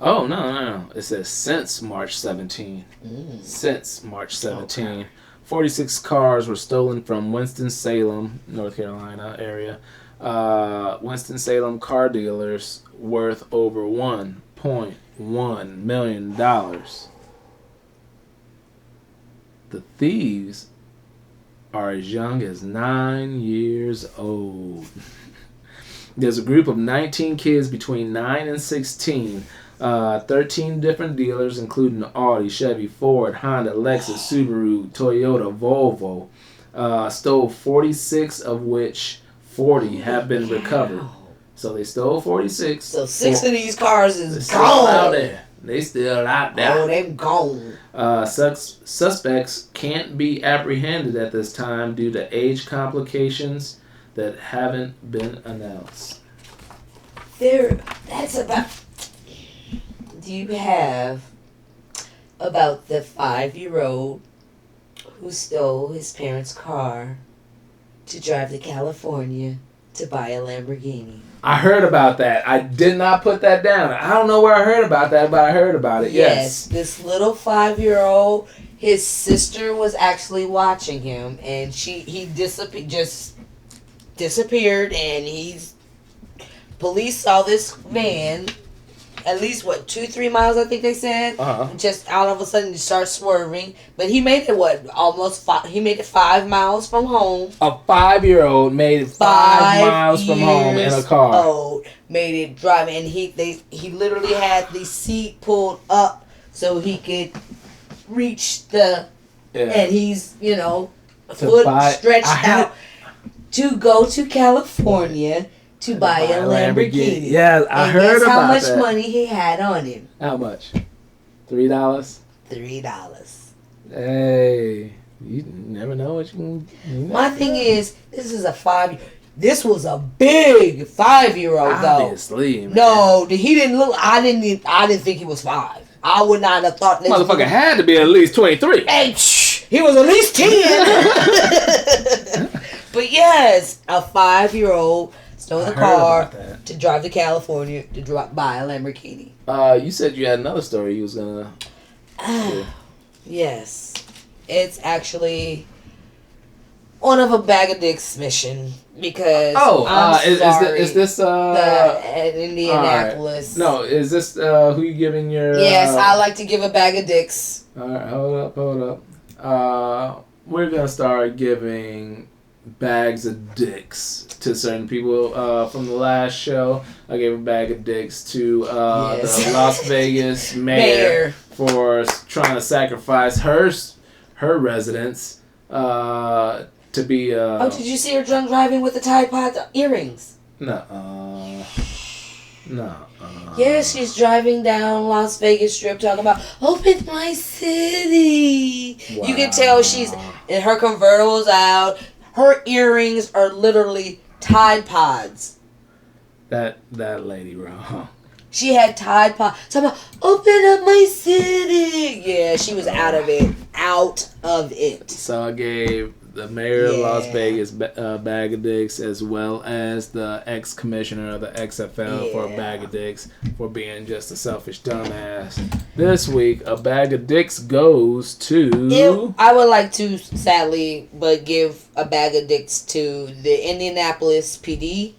Oh, no. It says since March 17. Since March 17. Okay. 46 cars were stolen from Winston-Salem, North Carolina area. Winston-Salem car dealers worth over $1.1 million. The thieves are as young as 9 years old. There's a group of 19 kids between 9 and 16. 13 different dealers, including Audi, Chevy, Ford, Honda, Lexus, Subaru, Toyota, Volvo, stole 46, of which 40 have been recovered. So they stole 46. So 6 of these cars is gone. Out there. They still out there. Oh, they gone. Suspects can't be apprehended at this time due to age complications that haven't been announced. That's about... Do you have about the 5-year-old who stole his parents' car to drive to California to buy a Lamborghini? I heard about that. I did not put that down. I don't know where I heard about that, but I heard about it. Yes. This little 5-year-old, his sister was actually watching him, and he disappeared, and police saw this van, at least 2-3 miles, I think they said. Just all of a sudden start swerving, but he made it He made it 5 miles from home. A 5-year-old made it 5 miles from home in a car. Oh, made it drive, and he literally had the seat pulled up so he could reach and he's foot stretched out to go to California. To buy a Lamborghini. Yeah, I heard about that. How much money he had on him? How much? $3? $3. Hey, you never know what you can... My thing is, this was a big 5-year-old though. Obviously, man. No, he didn't look... I didn't think he was 5. I would not have thought... Motherfucker had to be at least 23. Hey, he was at least 10. But yes, a 5-year-old... stole the car to drive to California to buy a Lamborghini. You said you had another story you was gonna... Yes. It's actually one of a bag of dicks mission because is this Indianapolis. Right. No, is this who you giving your... Yes, I like to give a bag of dicks. Alright, hold up. We're gonna start giving bags of dicks to certain people. From the last show, I gave a bag of dicks to the Las Vegas mayor for trying to sacrifice her residents to be... did you see her drunk driving with the Tide Pod earrings? No. Yes, she's driving down Las Vegas Strip talking about, open my city. Wow. You can tell she's... And her convertible's out. Her earrings are literally Tide Pods. That lady wrong. She had Tide Pods. Talking about, open up my city. Yeah, she was out of it. Out of it. So I gave the mayor of Las Vegas bag of dicks, as well as the ex-commissioner of the XFL for a bag of dicks for being just a selfish dumbass. This week, a bag of dicks goes to... I would like to, sadly, but give a bag of dicks to the Indianapolis PD.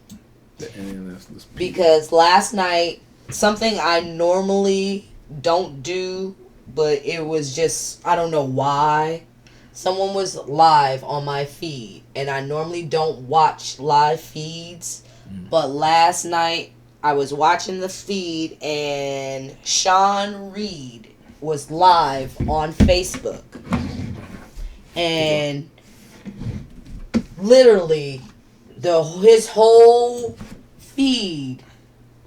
Because last night, something I normally don't do, but it was just, I don't know why. Someone was live on my feed, and I normally don't watch live feeds, but last night I was watching the feed, and Reid was live on Facebook, and literally his whole feed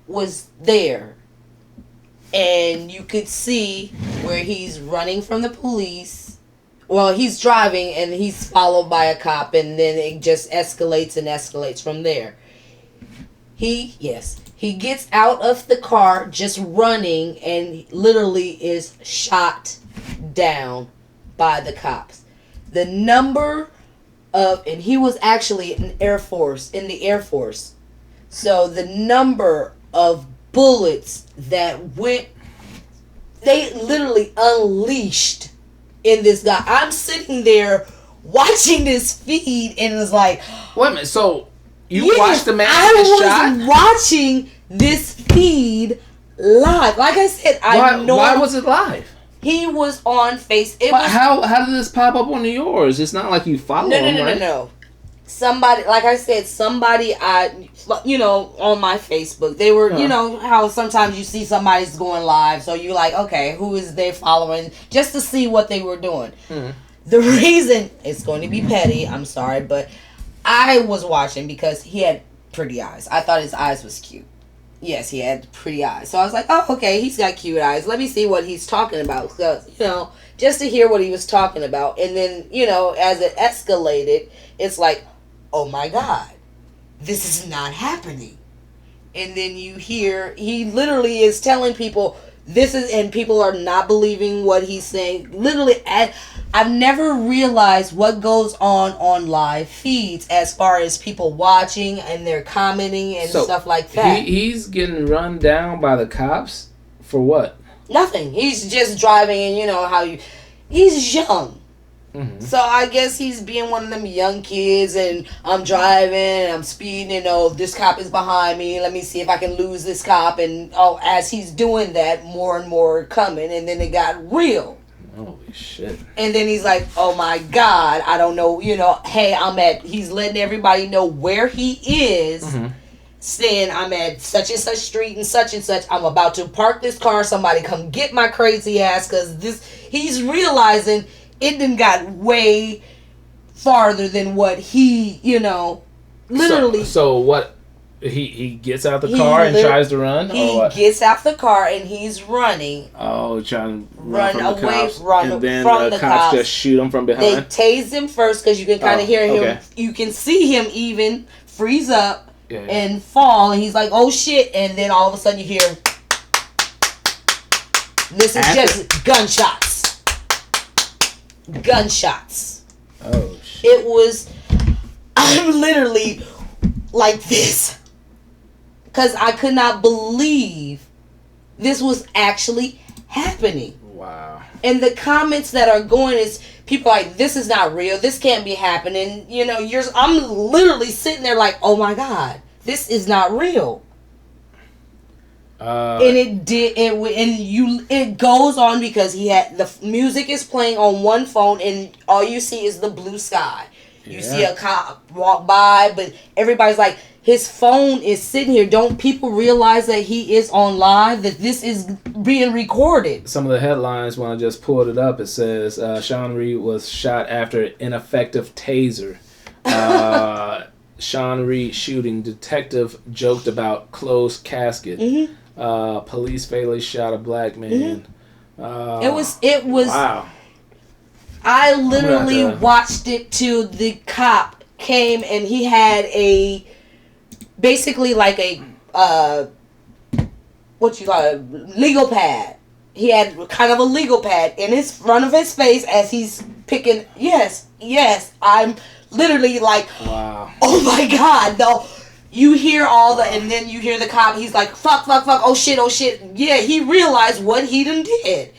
was there, and you could see where he's running from the police. Well, he's driving and he's followed by a cop, and then it just escalates and escalates from there. He gets out of the car just running and literally is shot down by the cops. The number of, and he was actually in the Air Force. So the number of bullets that went, they literally unleashed in this guy. I'm sitting there watching this feed and it's like, wait a minute, so you watched the man get shot? I was watching this feed live. Like I said, why was it live? He was on how did this pop up on yours? It's not like you follow him, right? No. Somebody, like I said, on my Facebook, they were, you know, how sometimes you see somebody's going live, so you're like, okay, who is they following, just to see what they were doing. The reason, it's going to be petty, I'm sorry, but I was watching because he had pretty eyes. I thought his eyes was cute. Yes, he had pretty eyes. So I was like, oh, okay, he's got cute eyes. Let me see what he's talking about. So, just to hear what he was talking about. And then, as it escalated, it's like, oh my God, this is not happening. And then you hear, he literally is telling people, and people are not believing what he's saying. Literally, I've never realized what goes on live feeds as far as people watching and they're commenting and stuff like that. He's getting run down by the cops for what? Nothing. He's just driving, and he's young. Mm-hmm. So I guess he's being one of them young kids, and I'm driving, and I'm speeding, this cop is behind me, let me see if I can lose this cop, and as he's doing that, more and more are coming, and then it got real. Holy shit. And then he's like, oh my God, I don't know, hey, he's letting everybody know where he is, saying I'm at such and such street and such, I'm about to park this car, somebody come get my crazy ass, because he's realizing it done got way farther than what he, literally. So what? He gets out the car and tries to run? He gets out the car and he's running. Oh, trying to run from the cops. And then from the cops just shoot him from behind? They tase him first because you can kind of hear him. Okay. You can see him even freeze up and fall. And he's like, oh shit. And then all of a sudden you hear, this is just gunshots. Gunshots. Oh shit. It was, I'm literally like this because I could not believe this was actually happening. Wow. And the comments that are going is people like, this is not real, this can't be happening, I'm literally sitting there like, oh my God, this is not real. And it goes on because the music is playing on one phone and all you see is the blue sky. You see a cop walk by, but everybody's like, his phone is sitting here. Don't people realize that he is on live, that this is being recorded? Some of the headlines, when I just pulled it up, it says, Sean Reid was shot after ineffective taser. Sean Reid shooting, detective joked about closed casket. Mm-hmm. Police fatally shot a black man. Mm-hmm. It was. Wow. I literally watched it till the cop came and he had basically like a legal pad. He had kind of a legal pad in his front of his face as he's picking. Yes, I'm literally like, wow. Oh my God, though. You hear and then you hear the cop, he's like, fuck, oh shit. Yeah, he realized what he done did.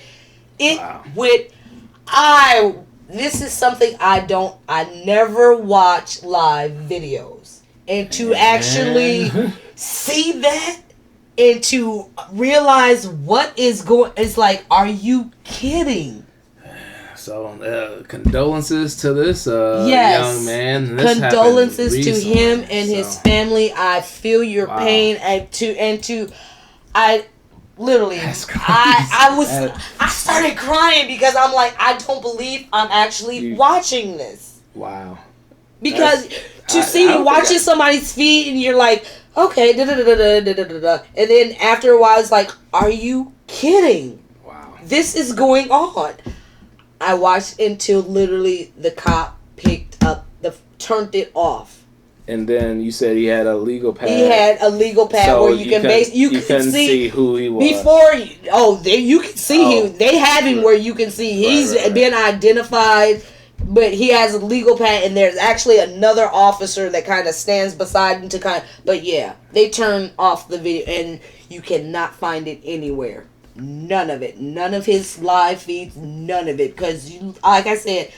This is something I never watch live videos. And to actually see that and to realize what is it's like, are you kidding? So, condolences to this young man. Condolences to him and his family. I feel your pain, I literally, I started crying because I'm like, I don't believe I'm actually watching this. Wow. Because watching somebody's feed and you're like, okay, and then after a while it's like, are you kidding? Wow. This is going on. I watched until literally the cop turned it off. And then you said he had a legal pad. He had a legal pad so where you can see who he was. Before you can see him. They have him where you can see he's been identified, but he has a legal pad, and there's actually another officer that kind of stands beside him but yeah, they turn off the video and you cannot find it anywhere. None of it. None of his live feeds. None of it. Because, like I said,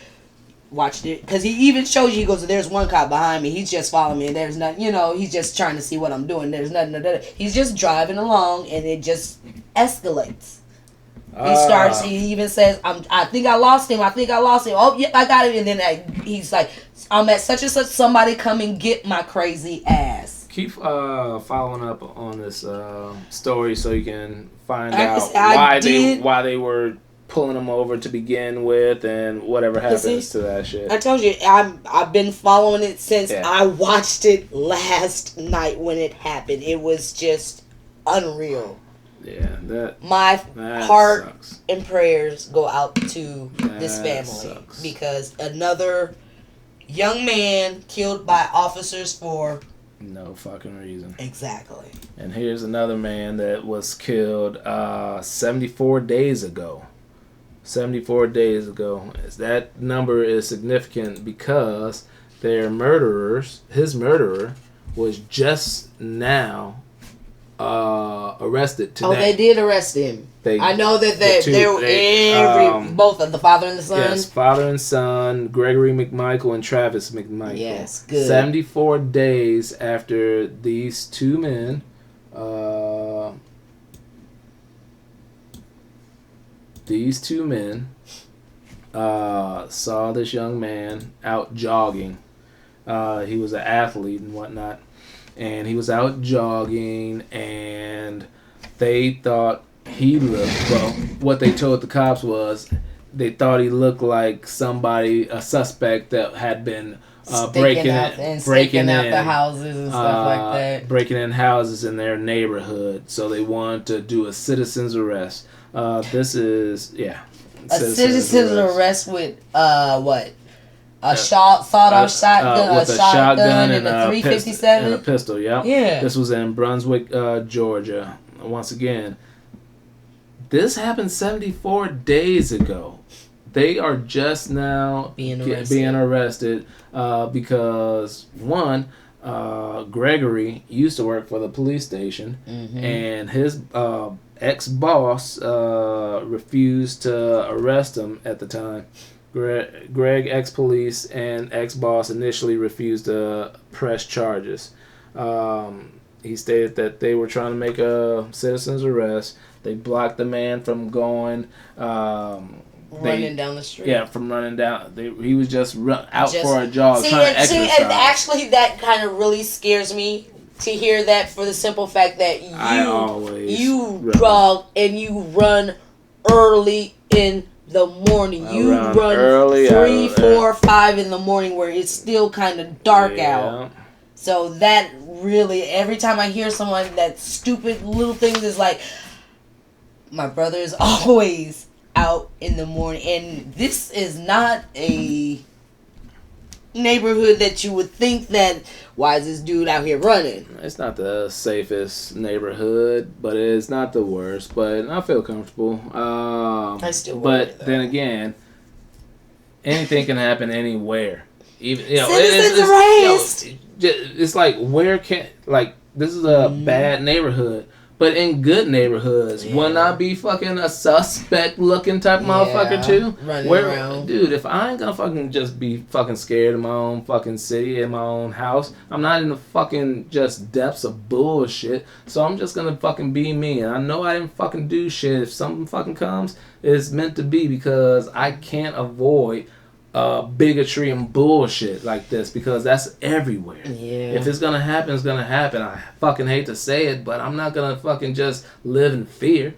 watched it. Because he even shows you, he goes, there's one cop behind me. He's just following me. And there's nothing, he's just trying to see what I'm doing. There's nothing. He's just driving along and it just escalates. He even says, I think I lost him. Oh, yep, I got him. And then he's like, I'm at such and such. Somebody come and get my crazy ass. Keep following up on this story so you can find out why they were pulling him over to begin with and whatever happens to that shit. I told you, I've been following it since I watched it last night when it happened. It was just unreal. Yeah, my that heart sucks. and prayers go out to this family sucks. because another young man killed by officers for no fucking reason. Exactly. And here's another man that was killed 74 days ago. 74 days ago. That number is significant because his murderer, was just now arrested today. Oh, they did arrest him. I know that both of the father and the son. Yes, father and son, Gregory McMichael and Travis McMichael. Yes, good. 74 days after these two men saw this young man out jogging. He was an athlete and whatnot. And he was out jogging, and they thought he looked, well, what they told the cops was they thought he looked like a suspect that had been breaking out the houses and stuff like that. Breaking in houses in their neighborhood. So they wanted to do a citizen's arrest. This is, a citizen's arrest with, what? A sawed-off shotgun, with a shotgun and a 357 and a pistol. Yep. Yeah. This was in Brunswick, Georgia. Once again, this happened 74 days ago. They are just now being arrested because one, Gregory used to work for the police station, and his ex-boss refused to arrest him at the time. Greg, ex-police, and ex-boss initially refused to press charges. He stated that they were trying to make a citizen's arrest. They blocked the man from going... running down the street. Yeah, from running down. He was just out for a jog, trying to exercise. And actually, that kind of really scares me to hear that for the simple fact that you jog and you run early in the morning. You run early, 3, 4, 5 in the morning where it's still kind of dark out. So that really, every time I hear someone that stupid little things is like, my brother is always out in the morning, and this is not a neighborhood that you would think that, why is this dude out here running? It's not the safest neighborhood, but it's not the worst. But I feel comfortable. I still worry, but then again, anything can happen anywhere. Even it's like this is a bad neighborhood. But in good neighborhoods, wouldn't I be fucking a suspect looking type motherfucker too? Running around. Dude, if I ain't gonna fucking just be fucking scared in my own fucking city, in my own house, I'm not in the fucking just depths of bullshit. So I'm just gonna fucking be me. And I know I didn't fucking do shit. If something fucking comes, it's meant to be because I can't avoid bigotry and bullshit like this because that's everywhere. Yeah. If it's gonna happen, it's gonna happen. I fucking hate to say it, but I'm not gonna fucking just live in fear.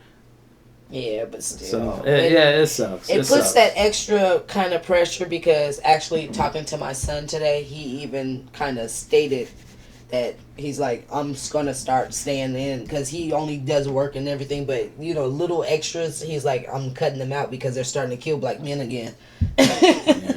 Yeah, but still. So, it sucks. It puts that extra kind of pressure because actually talking to my son today, he even kind of stated that he's like, I'm just going to start staying in because he only does work and everything, but, little extras, he's like, I'm cutting them out because they're starting to kill black men again.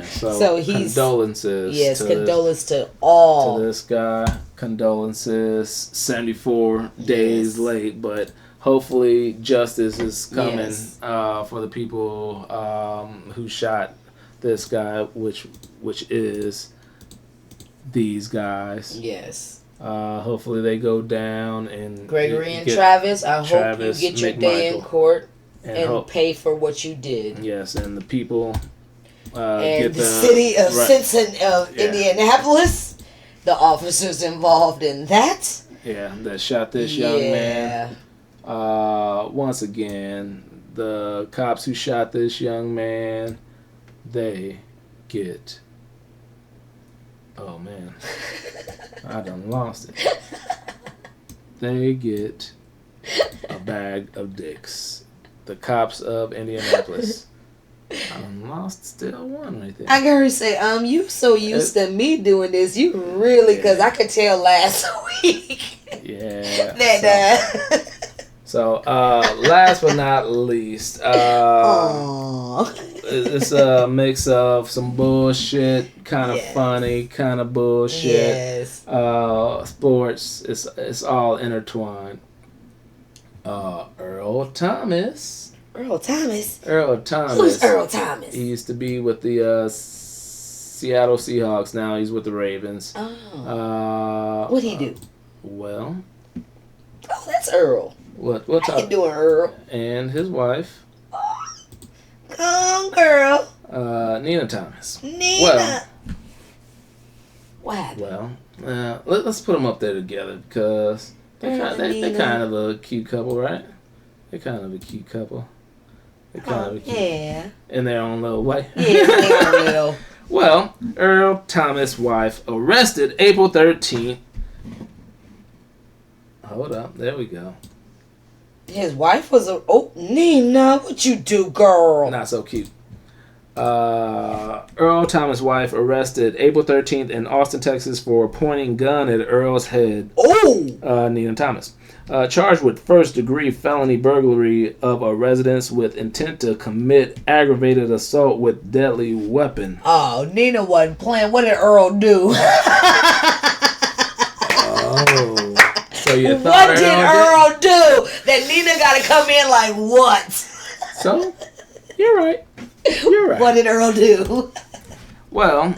So he's... Condolences. Yes, condolences to all. To this guy. Condolences. 74 days late, but hopefully justice is coming for the people who shot this guy, which is these guys. Yes. Hopefully they go down and Gregory and Travis. I hope you get your day in court and pay for what you did. Yes, and the people and get the city of Indianapolis, the officers involved in that. Yeah, that shot this young man. Once again, the cops who shot this young man, they get... Oh, man. I done lost it. They get a bag of dicks. The cops of Indianapolis. I done lost still one right there. I gotta say, you so used to me doing this. You really, because I could tell last week. Yeah. that So, last but not least, it's a mix of some bullshit, kind of funny, kind of bullshit, sports. It's all intertwined. Earl Thomas. Earl Thomas? Earl Thomas. Who's Earl Thomas? He used to be with the Seattle Seahawks. Now he's with the Ravens. Oh. What'd he do? Well. Oh, that's Earl. What's How you doing, Earl? And his wife. Come, girl. Nina Thomas. Nina. Well. What happened? Well, let's put them up there together because they're kind of a cute couple, right? They're kind of a cute couple. They're kind of a cute. Yeah. In their own little way. Yeah, they little. Well, Earl Thomas' wife arrested April 13th. Hold up. There we go. His wife was Nina, what you do, girl? Not so cute. Earl Thomas' wife arrested April 13th in Austin, Texas for pointing gun at Earl's head. Oh! Nina Thomas. Charged with first-degree felony burglary of a residence with intent to commit aggravated assault with deadly weapon. Oh, Nina wasn't playing. What did Earl do? Oh. So you thought what did Earl do that Nina got to come in like what? So, you're right. You're right. What did Earl do? Well,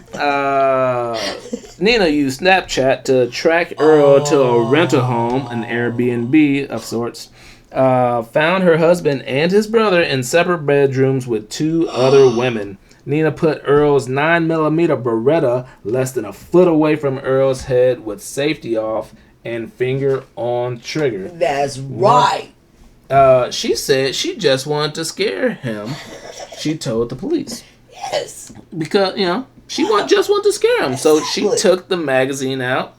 Nina used Snapchat to track Earl to a rental home, an Airbnb of sorts. Found her husband and his brother in separate bedrooms with two other women. Nina put Earl's 9mm Beretta less than a foot away from Earl's head with safety off and finger on trigger. That's right. She said she just wanted to scare him. She told the police. Yes. Because, she just wanted to scare him. So she took the magazine out.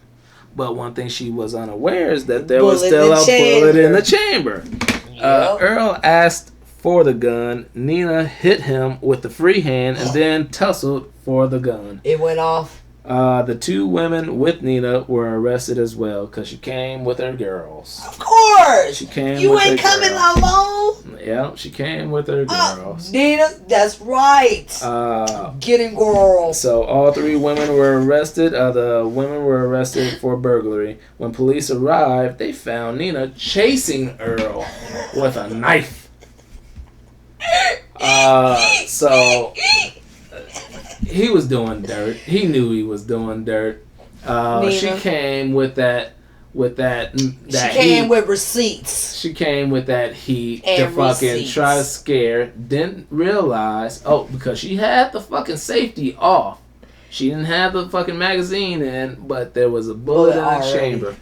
But one thing she was unaware is that there was still a bullet in the chamber. Yep. Earl asked for the gun. Nina hit him with the free hand and then tussled for the gun. It went off. The two women with Nina were arrested as well because she came with her girls. Of course. She came. You with ain't her coming girls. alone. Yeah, she came with her girls. Nina, that's right. Getting girls. So all three women were arrested. The women were arrested for burglary. When police arrived, they found Nina chasing Earl with a knife. So he was doing dirt. He knew he was doing dirt. She came with that she came heat. with receipts. She came with that heat and to fucking receipts. try to scare. Didn't realize, because she had the fucking safety off. She didn't have the fucking magazine in, but there was a bullet in the chamber.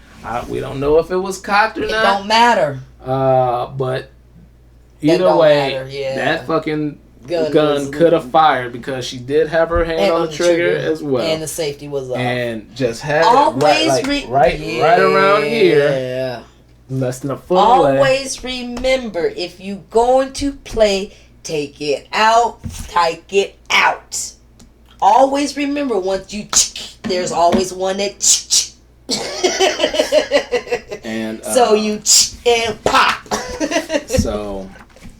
We don't know if it was cocked or not. It don't matter. But either way, that fucking gun could have fired because she did have her hand on the trigger as well, and the safety was off, and just had always it right around here, less than a foot away. Always remember, if you going to play, take it out. Always remember, once you there's always one that and so you and pop. So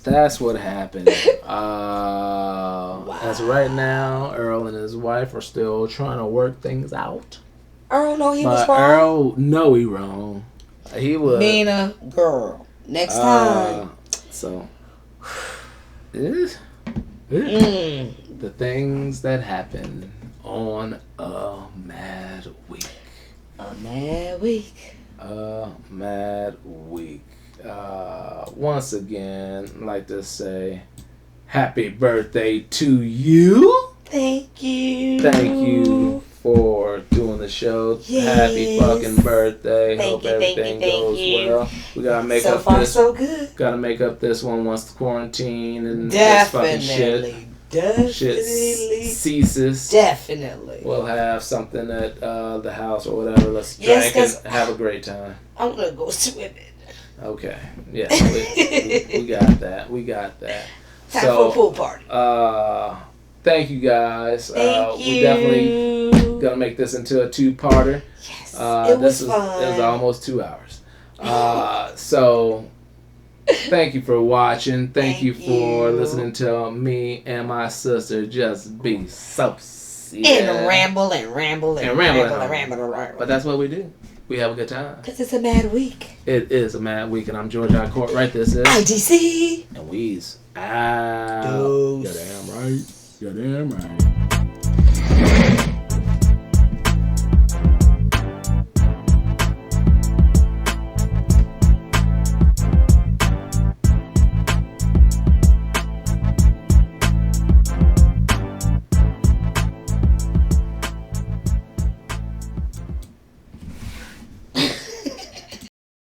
that's what happened. Wow. As of right now, Earl and his wife are still trying to work things out. Earl know he was wrong. Earl know he wrong. He was. Nina, girl, next time. So, the things that happen on a mad week. A mad week. A mad week. Once again, I'd like to say happy birthday to you. Thank you. Thank you for doing the show. Yes. Happy fucking birthday. Hope everything goes well. We gotta make so up far, this. So good. Gotta make up this one once the quarantine and Definitely. this fucking shit ceases. Definitely. We'll have something at the house or whatever. Let's drink and have a great time. I'm gonna go swimming. Okay. Yeah. We got that. We got that. Time for a pool party. Thank you guys. Thank you. We definitely gonna make this into a Yes. It was fun. It was almost 2 hours. So Thank you for watching. Thank you for you. listening to me and my sister just be so and ramble and ramble and, and ramble ramble and ramble and ramble. But that's what we do. We have a good time. Because it's a mad week. It is a mad week, and I'm George I. Cortright. This is ITC. And we's out. Dose. You're damn right. You're damn right.